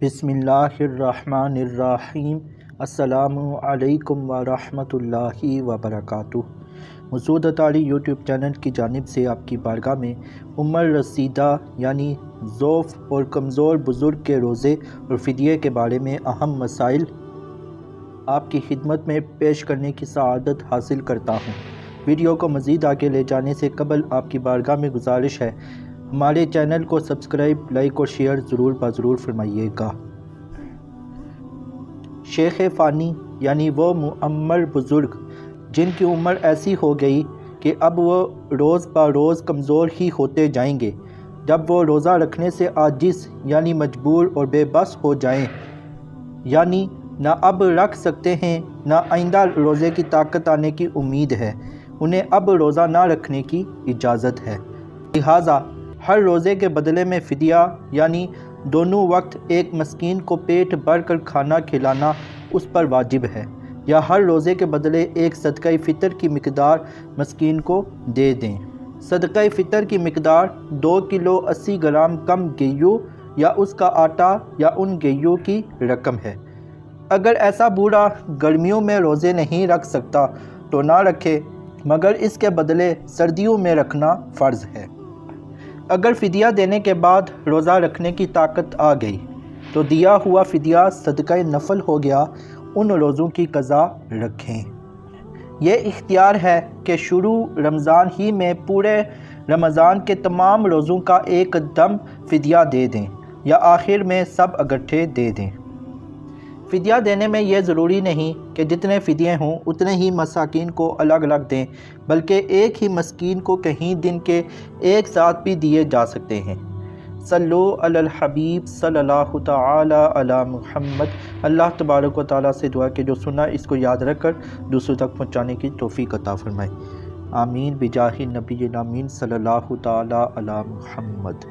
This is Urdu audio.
بسم اللہ الرحمن الرحیم۔ السلام علیکم ورحمۃ اللہ وبرکاتہ۔ مسعود اطاری یوٹیوب چینل کی جانب سے آپ کی بارگاہ میں عمر رسیدہ یعنی ضعف اور کمزور بزرگ کے روزے اور فدیے کے بارے میں اہم مسائل آپ کی خدمت میں پیش کرنے کی سعادت حاصل کرتا ہوں۔ ویڈیو کو مزید آگے لے جانے سے قبل آپ کی بارگاہ میں گزارش ہے، ہمارے چینل کو سبسکرائب، لائک اور شیئر ضرور فرمائیے گا۔ شیخ فانی یعنی وہ معمر بزرگ جن کی عمر ایسی ہو گئی کہ اب وہ روز بروز کمزور ہی ہوتے جائیں گے، جب وہ روزہ رکھنے سے عاجز یعنی مجبور اور بے بس ہو جائیں، یعنی نہ اب رکھ سکتے ہیں نہ آئندہ روزے کی طاقت آنے کی امید ہے، انہیں اب روزہ نہ رکھنے کی اجازت ہے۔ لہٰذا ہر روزے کے بدلے میں فدیہ یعنی دونوں وقت ایک مسکین کو پیٹ بھر کر کھانا کھلانا اس پر واجب ہے، یا ہر روزے کے بدلے ایک صدقہ فطر کی مقدار مسکین کو دے دیں۔ صدقہ فطر کی مقدار 2 کلو 80 گرام کم گیہوں یا اس کا آٹا یا ان گیہوں کی رقم ہے۔ اگر ایسا بوڑھا گرمیوں میں روزے نہیں رکھ سکتا تو نہ رکھے، مگر اس کے بدلے سردیوں میں رکھنا فرض ہے۔ اگر فدیہ دینے کے بعد روزہ رکھنے کی طاقت آ گئی تو دیا ہوا فدیہ صدقہ نفل ہو گیا، ان روزوں کی قضا رکھیں۔ یہ اختیار ہے کہ شروع رمضان ہی میں پورے رمضان کے تمام روزوں کا ایک دم فدیہ دے دیں یا آخر میں سب اکٹھے دے دیں۔ فدیہ دینے میں یہ ضروری نہیں کہ جتنے فدیے ہوں اتنے ہی مساکین کو الگ الگ دیں، بلکہ ایک ہی مسکین کو کہیں دن کے ایک ساتھ بھی دیے جا سکتے ہیں۔ صلو علی الحبیب صلی اللہ تعالی علی محمد۔ اللہ تبارک و تعالیٰ سے دعا کہ جو سنا اس کو یاد رکھ کر دوسروں تک پہنچانے کی توفیق عطا فرمائے۔ آمین بجاہ نبی الامین صلی اللہ تعالی علی محمد۔